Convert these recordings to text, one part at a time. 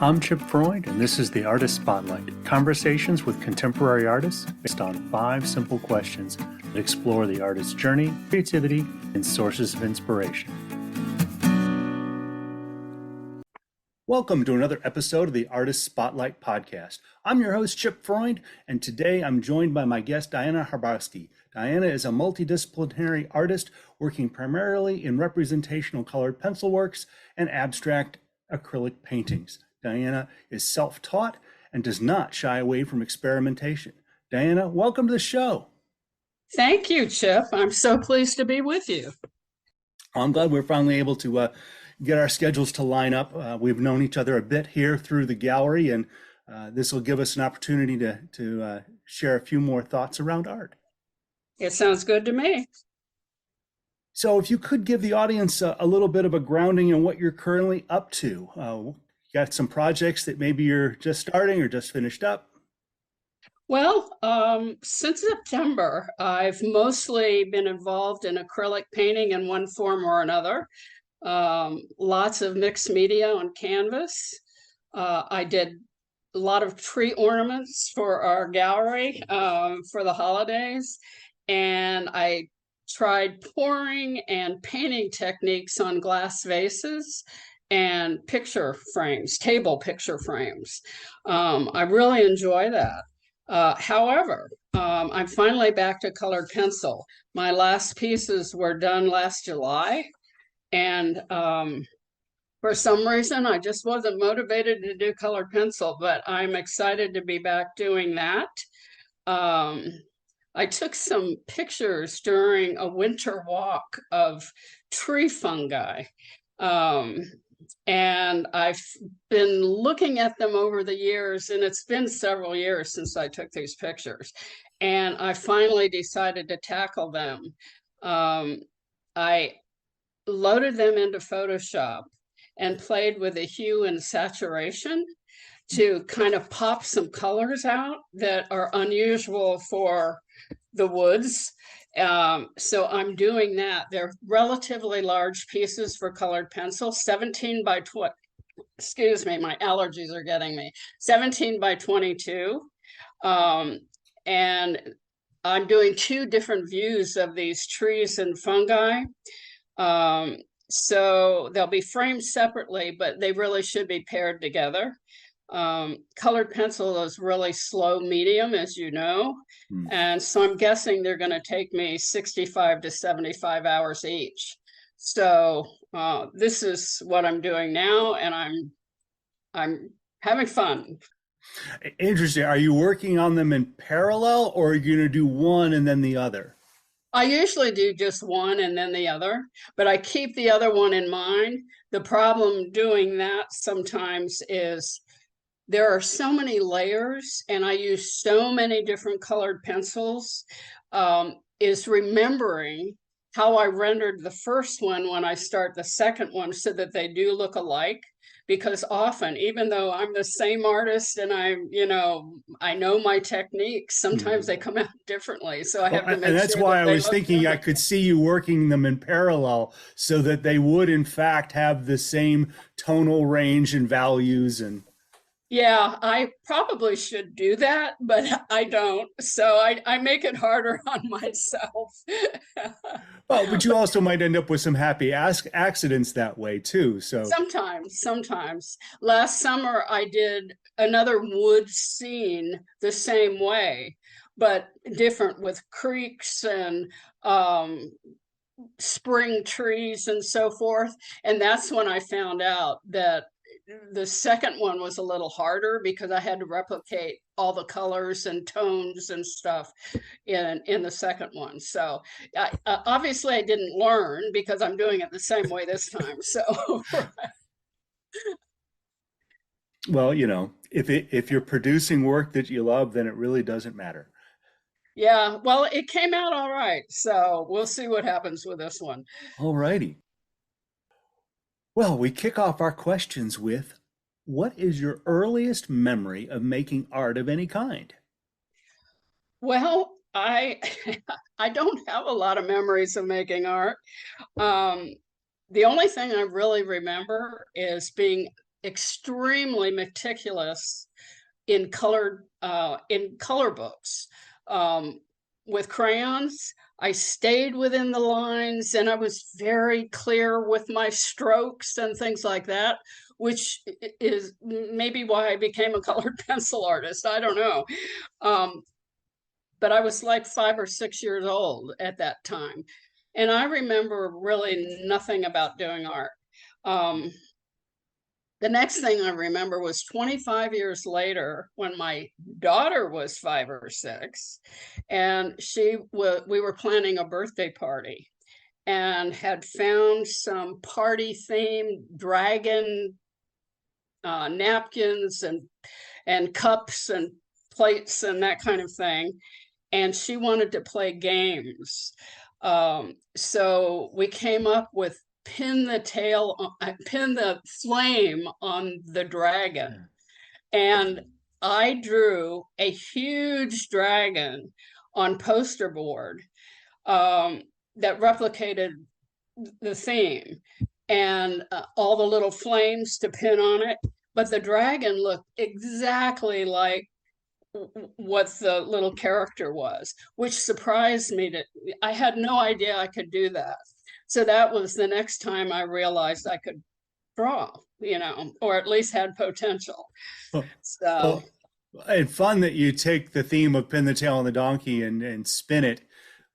I'm Chip Freund, and this is the Artist Spotlight, conversations with contemporary artists based on 5 simple questions that explore the artist's journey, creativity, and sources of inspiration. Welcome to another episode of the Artist Spotlight podcast. I'm your host, Chip Freund, and today I'm joined by my guest, Diana Hrabosky. Diana is a multidisciplinary artist working primarily in representational colored pencil works and abstract acrylic paintings. Diana is self-taught and does not shy away from experimentation. Diana, welcome to the show. Thank you, Chip. I'm so pleased to be with you. I'm glad we're finally able to get our schedules to line up. We've known each other a bit here through the gallery, and this will give us an opportunity to share a few more thoughts around art. It sounds good to me. So if you could give the audience a little bit of a grounding in what you're currently up to. You got some projects that maybe you're just starting or just finished up? Well, since September, I've mostly been involved in acrylic painting in one form or another. Lots of mixed media on canvas. I did a lot of tree ornaments for our gallery for the holidays, and I tried pouring and painting techniques on glass vases and picture frames, table picture frames. I really enjoy that. However, I'm finally back to colored pencil. My last pieces were done last July, and for some reason, I just wasn't motivated to do colored pencil, but I'm excited to be back doing that. I took some pictures during a winter walk of tree fungi. And I've been looking at them over the years, and it's been several years since I took these pictures. And I finally decided to tackle them. I loaded them into Photoshop and played with the hue and saturation to kind of pop some colors out that are unusual for the woods. So I'm doing that. They're relatively large pieces for colored pencil, 17 by 20, excuse me, my allergies are getting me, 17 by 22. And I'm doing 2 different views of these trees and fungi. So they'll be framed separately, but they really should be paired together. Colored pencil is really slow medium, as you know. And so I'm guessing they're going to take me 65 to 75 hours each. So this is what I'm doing now, and I'm having fun. Interesting. Are you working on them in parallel, or are you going to do one and then the other? I usually do just one and then the other, but I keep the other one in mind. The problem doing that sometimes is there are so many layers, and I use so many different colored pencils, is remembering how I rendered the first one when I start the second one so that they do look alike. Because often, even though I'm the same artist and I know my techniques, sometimes they come out differently. So I have to make sure. And that's why I was thinking I could see you working them in parallel so that they would in fact have the same tonal range and values. And yeah, I probably should do that, but I don't. So I make it harder on myself. Well, but you also might end up with some happy accidents that way too. So sometimes. Last summer, I did another wood scene the same way, but different with creeks and spring trees and so forth. And that's when I found out that the second one was a little harder because I had to replicate all the colors and tones and stuff in the second one. So obviously I didn't learn because I'm doing it the same way this time. So well, if you're producing work that you love, then it really doesn't matter. Yeah, well, it came out all right. So we'll see what happens with this one. All righty. Well, we kick off our questions with, what is your earliest memory of making art of any kind? Well, I don't have a lot of memories of making art. The only thing I really remember is being extremely meticulous in color books. Um, with crayons, I stayed within the lines and I was very clear with my strokes and things like that, which is maybe why I became a colored pencil artist. I don't know. Um, but I was like 5 or 6 years old at that time. And I remember really nothing about doing art. Um, the next thing I remember was 25 years later when my daughter was 5 or 6, and we were planning a birthday party and had found some party themed dragon napkins and cups and plates and that kind of thing. And she wanted to play games. So we came up with pin the flame on the dragon. Yeah. And I drew a huge dragon on poster board um, that replicated the theme and all the little flames to pin on it. But the dragon looked exactly like what the little character was, which surprised me. That I had no idea I could do that. So that was the next time I realized I could draw, or at least had potential. Well, So well, and fun that you take the theme of pin the tail on the donkey and spin it.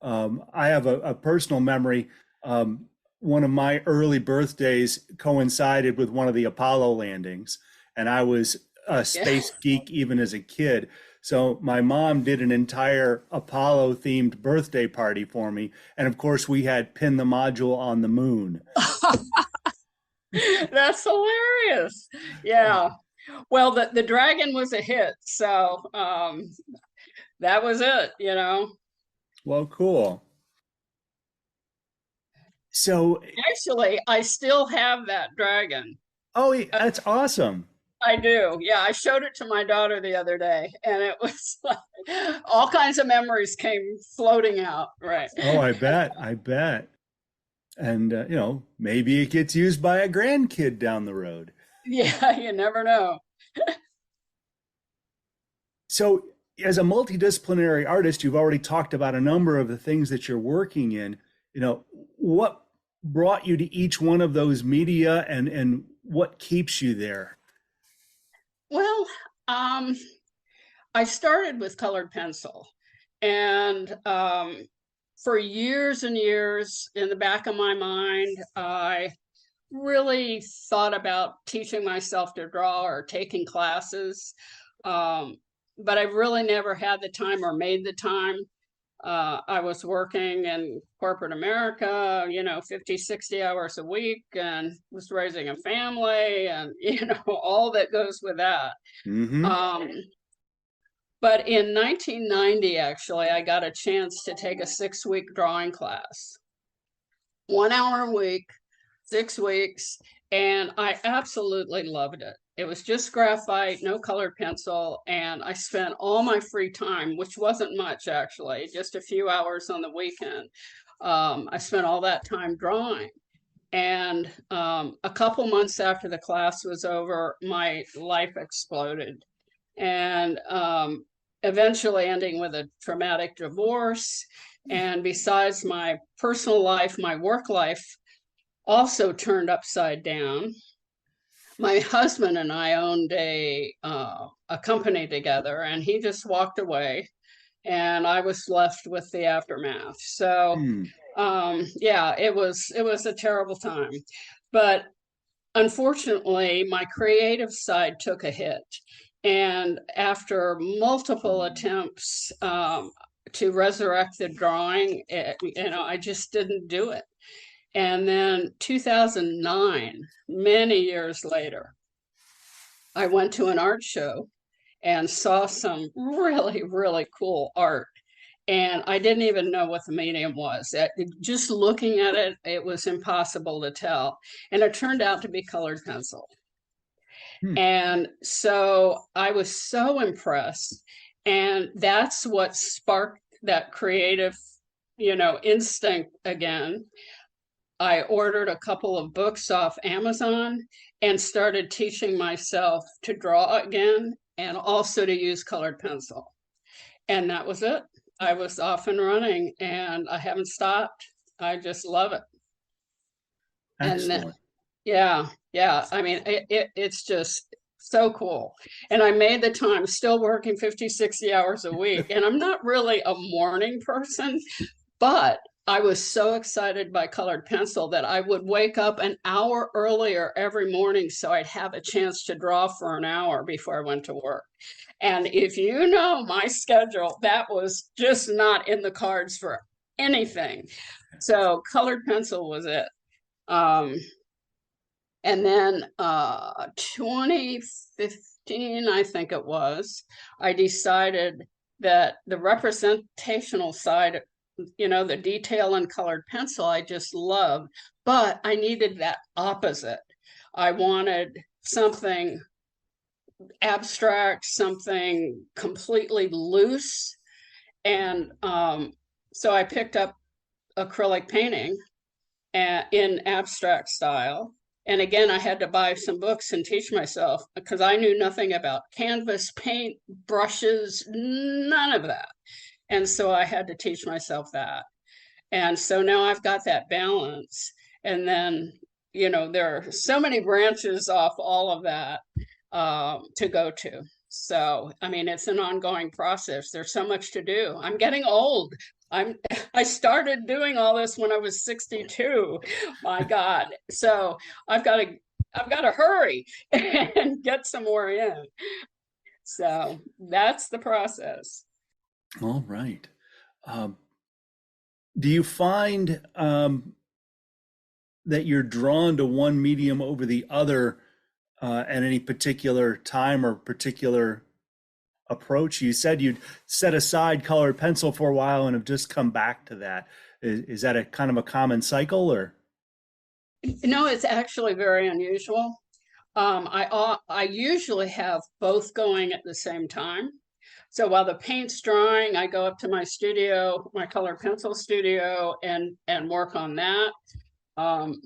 I have a personal memory. Um, one of my early birthdays coincided with one of the Apollo landings, and I was a yeah. space geek even as a kid. So my mom did an entire Apollo themed birthday party for me. And of course, we had pin the module on the moon. That's hilarious. Yeah. Well, the dragon was a hit, so that was it. Well, cool. So, Actually, I still have that dragon. oh, Uh, that's awesome. I do. Yeah, I showed it to my daughter the other day, and it was like all kinds of memories came floating out. Right. Oh, I bet. I bet. And, maybe it gets used by a grandkid down the road. Yeah, you never know. So, as a multidisciplinary artist, you've already talked about a number of the things that you're working in. What brought you to each one of those media and what keeps you there? Well, I started with colored pencil, and for years and years, in the back of my mind, I really thought about teaching myself to draw or taking classes. Um, but I really never had the time or made the time. I was working in corporate America, 50, 60 hours a week, and was raising a family and, all that goes with that. Mm-hmm. Um, but in 1990, actually, I got a chance to take a 6-week drawing class, 1 hour a week, 6 weeks, and I absolutely loved it. It was just graphite, no colored pencil, and I spent all my free time, which wasn't much actually, just a few hours on the weekend. I spent all that time drawing. And a couple months after the class was over, my life exploded. And eventually ending with a traumatic divorce. And besides my personal life, my work life also turned upside down. My husband and I owned a company together, and he just walked away, and I was left with the aftermath. So, Hmm. yeah, it was a terrible time, but unfortunately, my creative side took a hit, and after multiple attempts to resurrect the drawing, I just didn't do it. And then 2009, many years later, I went to an art show and saw some really, really cool art. And I didn't even know what the medium was. Just looking at it, it was impossible to tell. And it turned out to be colored pencil. Hmm. And so I was so impressed. And that's what sparked that creative, instinct again. I ordered a couple of books off Amazon and started teaching myself to draw again and also to use colored pencil. And that was it. I was off and running and I haven't stopped. I just love it. And then, Excellent. yeah, yeah. I mean, it's just so cool. And I made the time, still working 50, 60 hours a week. And I'm not really a morning person, but I was so excited by colored pencil that I would wake up an hour earlier every morning so I'd have a chance to draw for an hour before I went to work. And if you know my schedule, that was just not in the cards for anything. So colored pencil was it. Um, and then 2015, I think it was, I decided that the representational side, the detail and colored pencil, I just loved, but I needed that opposite. I wanted something abstract, something completely loose. And so I picked up acrylic painting in abstract style. And again, I had to buy some books and teach myself because I knew nothing about canvas, paint, brushes, none of that. And so I had to teach myself that. And so now I've got that balance. And then, there are so many branches off all of that to go to. So, I mean, it's an ongoing process. There's so much to do. I'm getting old. I started doing all this when I was 62. My God. So I've got to hurry and get some more in. So that's the process. All right. Um, do you find that you're drawn to one medium over the other at any particular time or particular approach? You said you'd set aside colored pencil for a while and have just come back to that. Is that a kind of a common cycle or? No, it's actually very unusual. I usually have both going at the same time. So while the paint's drying, I go up to my studio, my color pencil studio, and work on that. Um,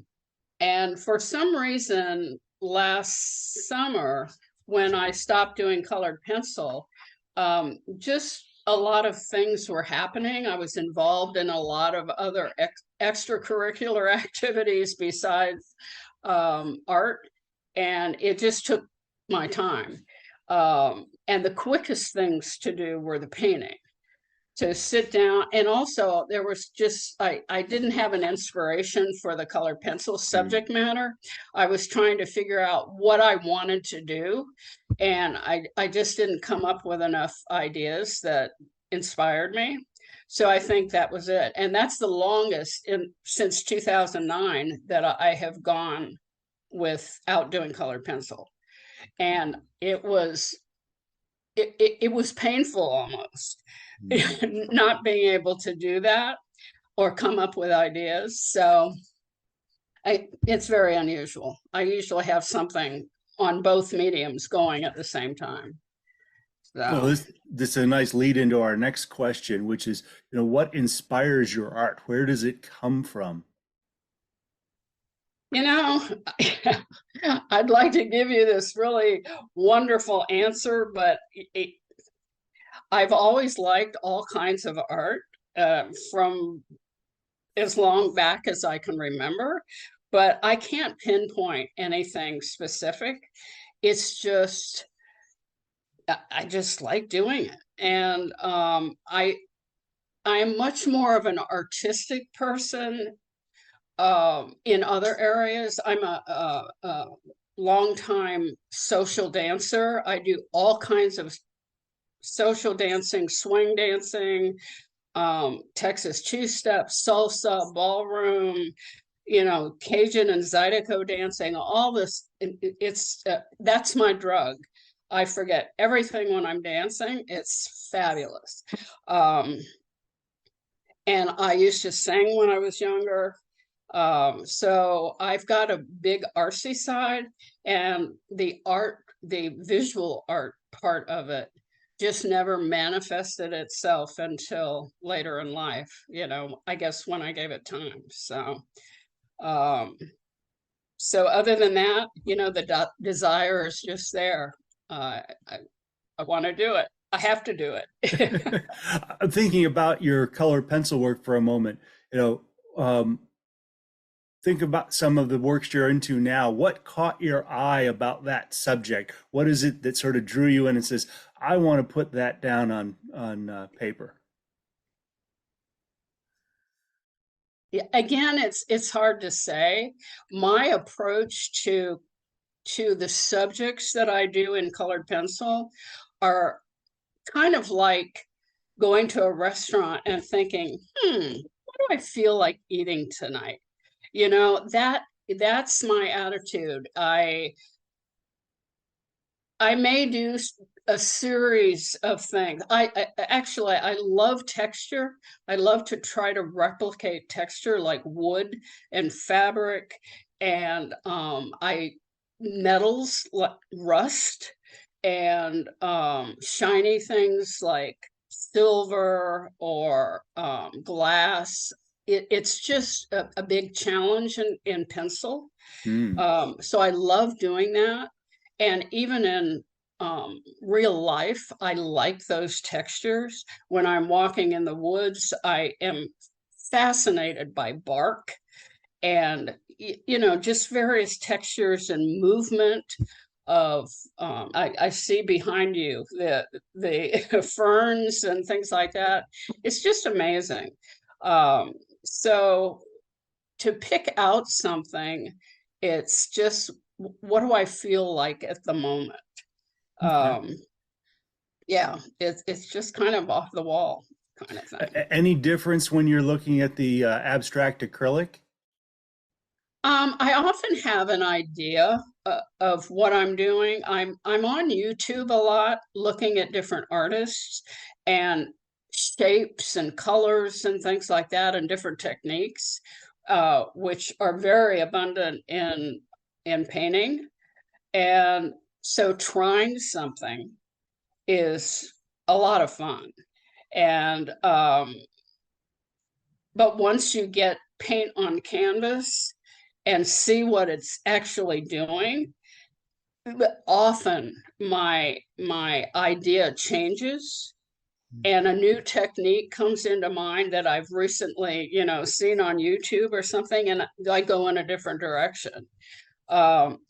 and for some reason, last summer, when I stopped doing colored pencil, just a lot of things were happening. I was involved in a lot of other extracurricular activities besides art, and it just took my time. And the quickest things to do were the painting, to sit down. And also there was just, I didn't have an inspiration for the colored pencil Mm. subject matter. I was trying to figure out what I wanted to do. And I just didn't come up with enough ideas that inspired me. So I think that was it. And that's the longest since 2009 that I have gone without doing colored pencil. And it was painful almost Mm. not being able to do that or come up with ideas. So it's very unusual. I usually have something on both mediums going at the same time. Well, So, this is a nice lead into our next question, which is, what inspires your art? Where does it come from? you know, I'd like to give you this really wonderful answer, but I've always liked all kinds of art from as long back as I can remember, but I can't pinpoint anything specific. It's just, I just like doing it. And I am much more of an artistic person in other areas. I'm a longtime social dancer. I do all kinds of social dancing, swing dancing, Texas two-step, salsa, ballroom, Cajun and Zydeco dancing, all this. It's that's my drug. I forget everything when I'm dancing. It's fabulous. Um, and I used to sing when I was younger. So I've got a big artsy side, and the visual art part of it just never manifested itself until later in life, I guess when I gave it time. So Um, so other than that, the desire is just there. I I want to do it. I have to do it. I'm thinking about your colored pencil work for a moment. You know, think about some of the works you're into now. What caught your eye about that subject? What is it that sort of drew you in and says, "I want to put that down on paper"? Yeah, again, it's hard to say. My approach to the subjects that I do in colored pencil are kind of like going to a restaurant and thinking, what do I feel like eating tonight? That's my attitude. I may do a series of things. I love texture. I love to try to replicate texture like wood and fabric and I metals like rust and shiny things like silver or glass. It's just a big challenge in pencil. Mm. So I love doing that. And even in real life, I like those textures. When I'm walking in the woods, I am fascinated by bark and, just various textures and movement of, I see behind you the ferns and things like that. It's just amazing. So to pick out something, it's just what do I feel like at the moment? Okay. Um, yeah, it's just kind of off the wall kind of thing. Any difference when you're looking at the abstract acrylic? I often have an idea of what I'm doing. I'm on YouTube a lot, looking at different artists and shapes and colors and things like that, and different techniques, which are very abundant in painting. And so trying something is a lot of fun. And but once you get paint on canvas and see what it's actually doing, often my idea changes and a new technique comes into mind that I've recently, seen on YouTube or something, and I go in a different direction.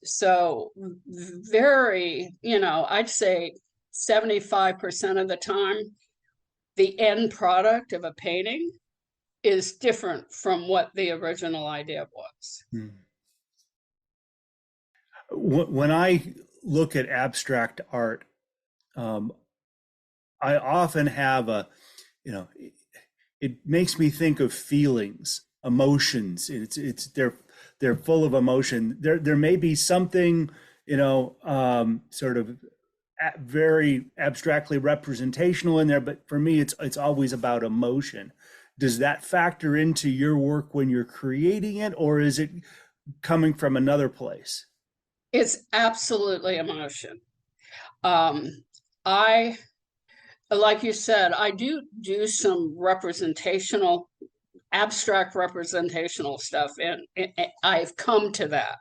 So very, I'd say 75% of the time, the end product of a painting is different from what the original idea was. Hmm. When I look at abstract art, um, I often have you know, it makes me think of feelings, emotions. They're full of emotion. There may be something, sort of very abstractly representational in there, but for me, it's always about emotion. Does that factor into your work when you're creating it, or is it coming from another place? It's absolutely emotion. Um, I, like you said, I do some representational, abstract representational stuff, and I've come to that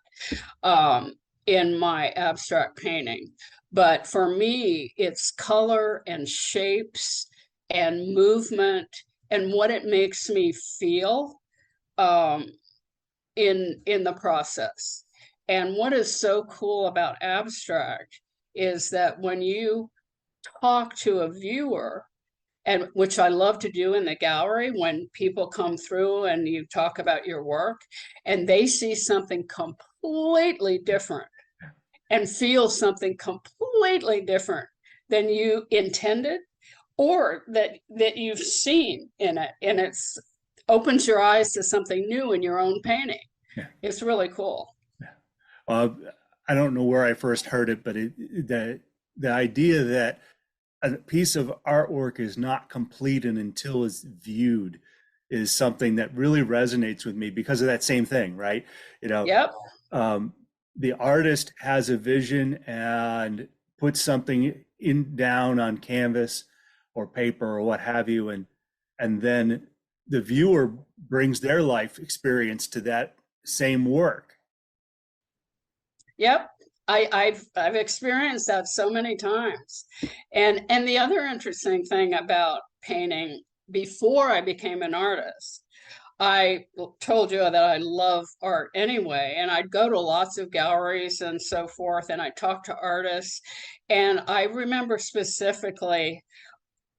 um, in my abstract painting. But for me, it's color and shapes and movement and what it makes me feel um, in the process. And what is so cool about abstract is that when you talk to a viewer, and which I love to do in the gallery when people come through and you talk about your work and they see something completely different and feel something completely different than you intended or that you've seen in it, and it's opens your eyes to something new in your own painting. Yeah. It's really cool. Uh, I don't know where I first heard it, but the idea that a piece of artwork is not complete and until it's viewed is something that really resonates with me because of that same thing, right? You know, Yep. um, the artist has a vision and puts something in down on canvas or paper or what have you, and then the viewer brings their life experience to that same work. Yep. I've experienced that so many times. And the other interesting thing about painting before I became an artist, I told you that I love art anyway, and I'd go to lots of galleries and so forth, and I'd talk to artists. And I remember specifically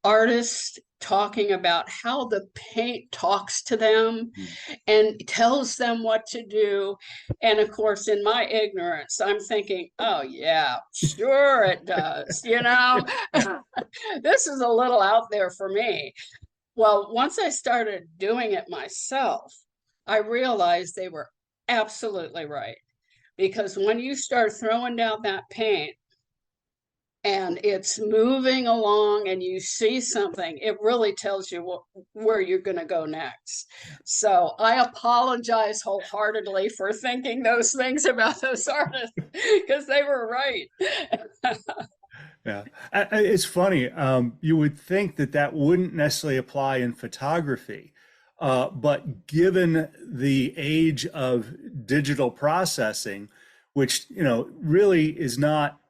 artists talking about how the paint talks to them and tells them what to do. And of course, in my ignorance, I'm thinking, oh, yeah, sure it does. This is a little out there for me. Well, once I started doing it myself, I realized they were absolutely right. Because when you start throwing down that paint, and it's moving along and you see something, it really tells you where you're going to go next. So I apologize wholeheartedly for thinking those things about those artists because they were right. Yeah, it's funny. You would think that that wouldn't necessarily apply in photography, but given the age of digital processing, which really is not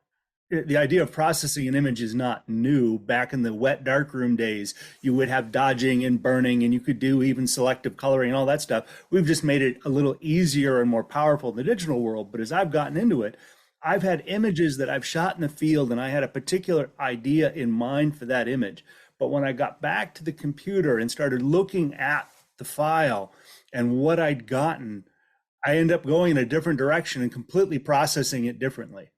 the idea of processing an image is not new. Back in the wet darkroom days, you would have dodging and burning, and you could do even selective coloring and all that stuff. We've just made it a little easier and more powerful in the digital world. But as I've gotten into it, I've had images that I've shot in the field, and I had a particular idea in mind for that image. But when I got back to the computer and started looking at the file and what I'd gotten, I ended up going in a different direction and completely processing it differently.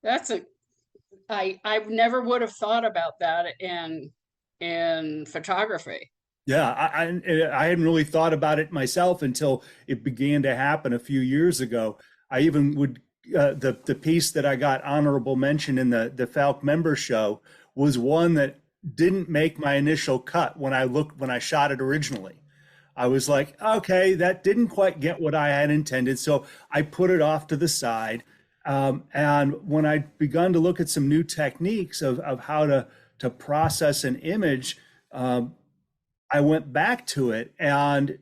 That's a I never would have thought about that in photography. Yeah, I hadn't really thought about it myself until it began to happen a few years ago. I even would the piece that I got honorable mention in the Falk member show was one that didn't make my initial cut when I shot it originally. I was like, okay, that didn't quite get what I had intended, so I put it off to the side. And when I begun to look at some new techniques of how to process an image, I went back to it, and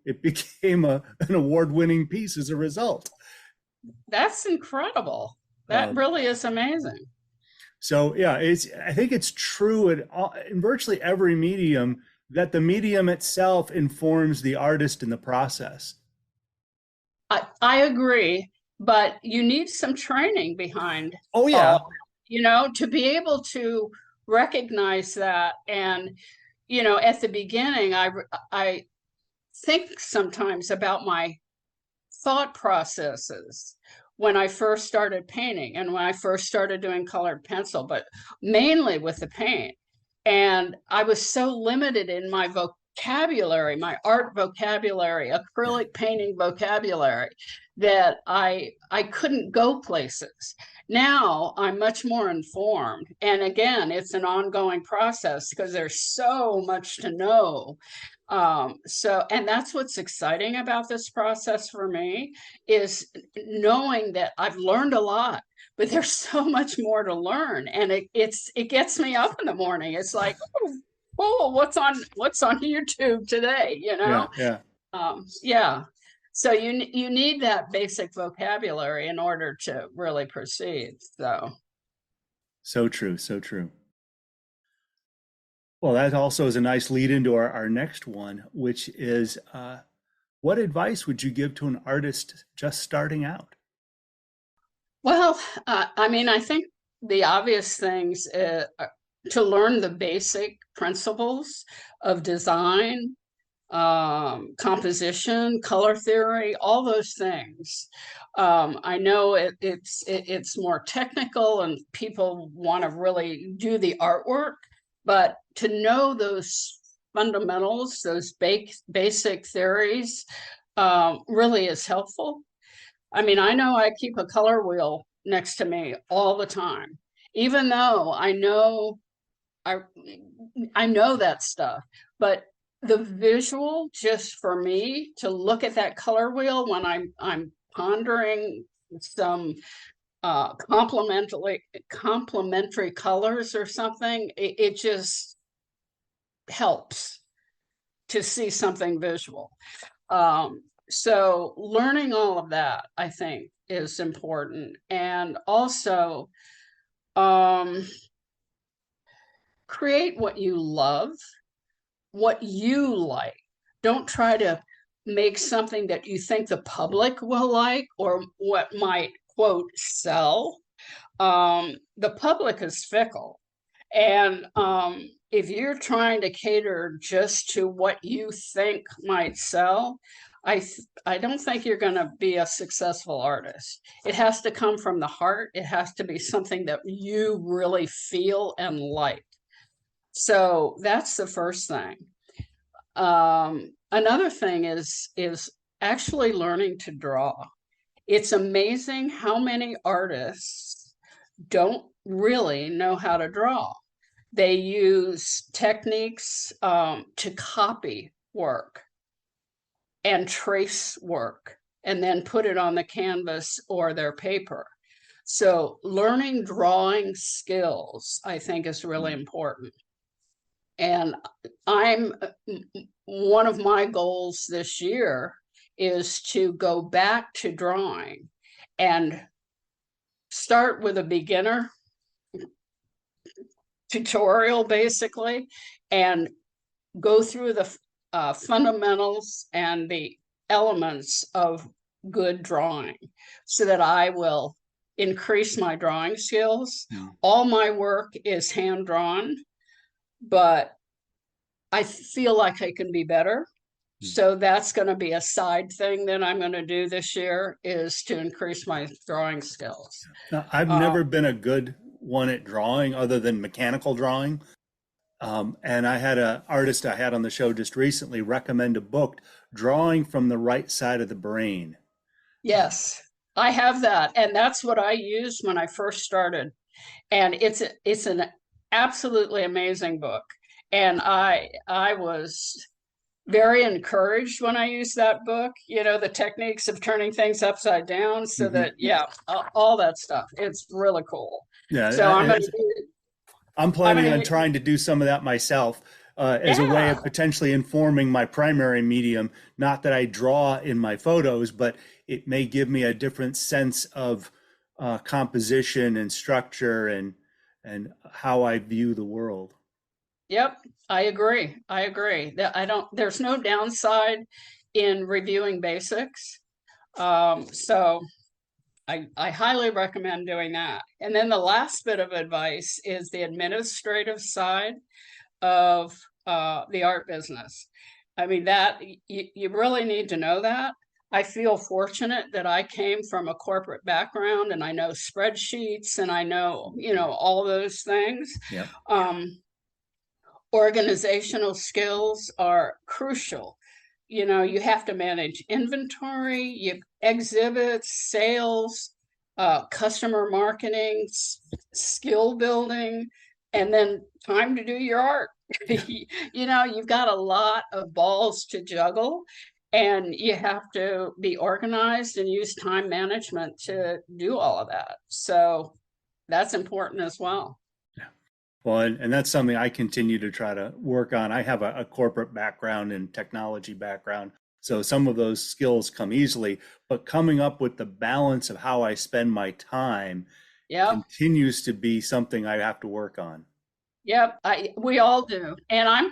it became an award-winning piece as a result. That's incredible. That really is amazing. So yeah, I think it's true in virtually every medium that the medium itself informs the artist in the process. I agree, but you need some training behind Oh all yeah, of it, to be able to recognize that. And, at the beginning, I think sometimes about my thought processes when I first started painting and when I first started doing colored pencil, but mainly with the paint. And I was so limited in my vocabulary, my art vocabulary, acrylic painting vocabulary, that I couldn't go places. Now I'm much more informed. And again, it's an ongoing process because there's so much to know. And that's what's exciting about this process for me is knowing that I've learned a lot, but there's so much more to learn. And it gets me up in the morning. It's like, oh, what's on YouTube today, yeah, yeah. Yeah. So you need that basic vocabulary in order to really proceed. So true, so true. Well, that also is a nice lead into our next one, which is what advice would you give to an artist just starting out? Well, I think the obvious things to learn the basic principles of design, composition, color theory, all those things. I know it's more technical and people want to really do the artwork, but to know those fundamentals, those basic theories, really is helpful. I mean, I know I keep a color wheel next to me all the time, even though I I know that stuff, but the visual just for me to look at that color wheel when I'm pondering some complementary colors or something, it just helps to see something visual. So learning all of that, I think, is important. And also, um, create what you love, what you like. Don't try to make something that you think the public will like or what might, quote, sell. The public is fickle. And if you're trying to cater just to what you think might sell, I don't think you're going to be a successful artist. It has to come from the heart. It has to be something that you really feel and like. So that's the first thing. Another thing is actually learning to draw. It's amazing how many artists don't really know how to draw. They use techniques to copy work and trace work and then put it on the canvas or their paper. So learning drawing skills, I think, is really important. And I'm one of my goals this year is to go back to drawing and start with a beginner tutorial basically and go through the fundamentals and the elements of good drawing so that I will increase my drawing skills. All my work is hand drawn, but I feel like I can be better. So that's going to be a side thing that I'm going to do this year is to increase my drawing skills. Now, I've never been a good one at drawing other than mechanical drawing. And I had an artist I had on the show just recently recommend a book, Drawing from the Right Side of the Brain. Yes, I have that. And that's what I used when I first started. And it's an absolutely amazing book. And I was very encouraged when I used that book, you know, the techniques of turning things upside down so that, yeah, all that stuff. It's really cool. Yeah, So I'm planning on trying to do some of that myself as a way yeah, of potentially informing my primary medium. Not that I draw in my photos, but it may give me a different sense of composition and structure and how I view the world. yep, I agree. I agree. There's no downside in reviewing basics. So I highly recommend doing that. And then the last bit of advice is the administrative side of the art business. I mean, that you really need to know that. I feel fortunate that I came from a corporate background and I know spreadsheets and I know, you know, all those things. Yeah. Organizational skills are crucial. You know, you have to manage inventory, exhibits, sales, customer marketing, skill building, and then time to do your art. You know, you've got a lot of balls to juggle, and you have to be organized and use time management to do all of that. So that's important as well. Well, and that's something I continue to try to work on. I have a corporate background and technology background, so some of those skills come easily, but coming up with the balance of how I spend my time Yeah. continues to be something I have to work on. Yep, we all do. And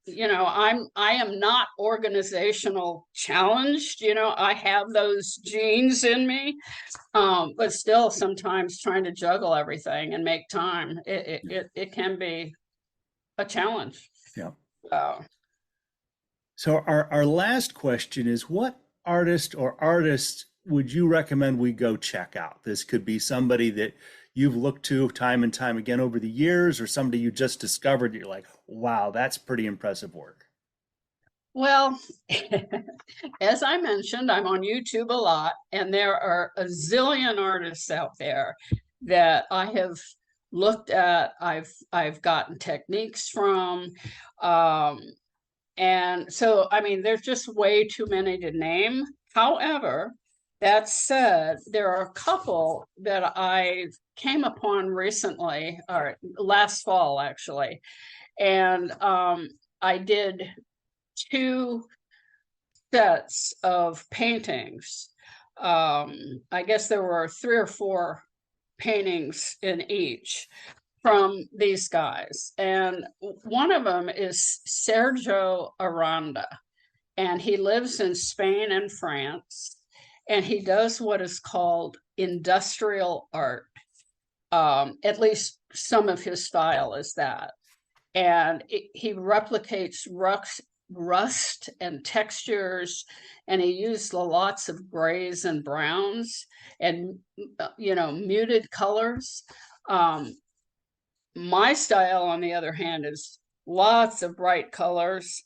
you know, I am not organizational challenged, you know, I have those genes in me. But still sometimes trying to juggle everything and make time, it can be a challenge. Yeah. Uh, So our last question is, what artist or artists would you recommend we go check out? This could be somebody that you've looked to time and time again over the years, or somebody you just discovered that you're like, wow, that's pretty impressive work. well, as I mentioned, I'm on YouTube a lot, and there are a zillion artists out there that I have looked at. I've gotten techniques from. Um, And so, I mean, there's just way too many to name. However, that said, there are a couple that I came upon recently, or last fall actually, and I did two sets of paintings. I guess there were 3 or 4 paintings in each from these guys. And one of them is Sergio Aranda, and he lives in Spain and France, and he does what is called industrial art. At least some of his style is that. And he replicates rust and textures, and he used lots of grays and browns and muted colors. My style, on the other hand, is lots of bright colors.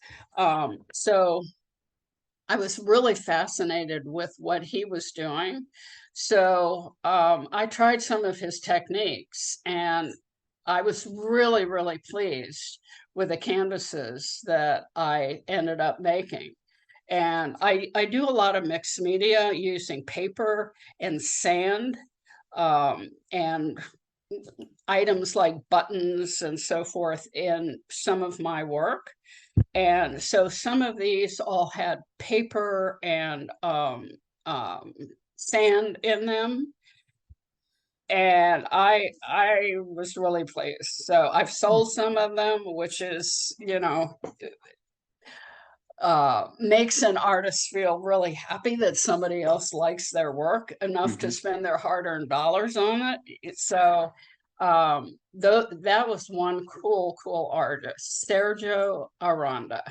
So I was really fascinated with what he was doing. So I tried some of his techniques, and I was really, really pleased with the canvases that I ended up making. And I do a lot of mixed media using paper and sand, and items like buttons and so forth in some of my work. And so some of these all had paper and sand in them. And I was really pleased. So I've sold some of them, which is, makes an artist feel really happy that somebody else likes their work enough to spend their hard-earned dollars on it. So that was one cool artist, Sergio Aranda.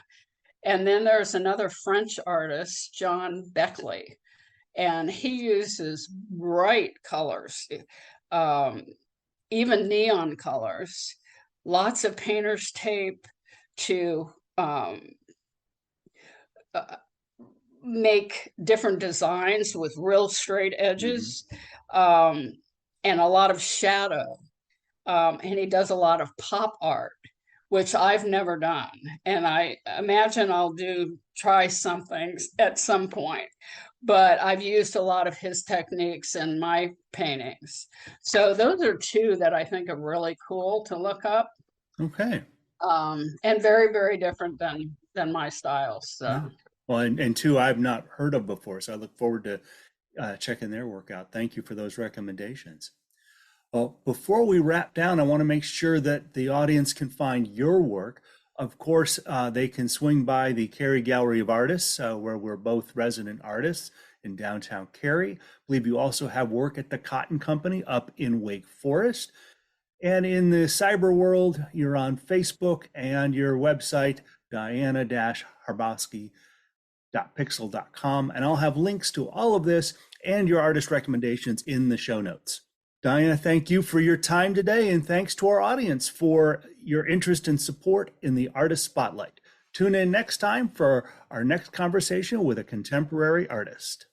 And then there's another French artist, John Beckley, and he uses bright colors, even neon colors, lots of painter's tape to make different designs with real straight edges, and a lot of shadow. And he does a lot of pop art, which I've never done. And I imagine I'll try something at some point. But I've used a lot of his techniques in my paintings. So those are 2 that I think are really cool to look up. Okay. And very, very different than my styles. So. Yeah. Well, and 2 I've not heard of before, so I look forward to checking their work out. Thank you for those recommendations. Well, before we wrap down, I want to make sure that the audience can find your work. Of course, they can swing by the Cary Gallery of Artists, where we're both resident artists in downtown Cary. I believe you also have work at the Cotton Company up in Wake Forest. And in the cyber world, you're on Facebook, and your website, diana-hrabosky.pixel.com. And I'll have links to all of this and your artist recommendations in the show notes. Diana, thank you for your time today, and thanks to our audience for your interest and support in the Artist Spotlight. Tune in next time for our next conversation with a contemporary artist.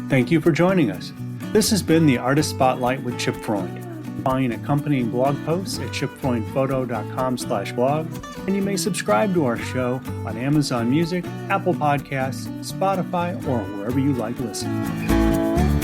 Thank you for joining us. This has been the Artist Spotlight with Chip Freund. Find accompanying blog posts at chipfreundphoto.com/blog, and you may subscribe to our show on Amazon Music, Apple Podcasts, Spotify, or wherever you like listening.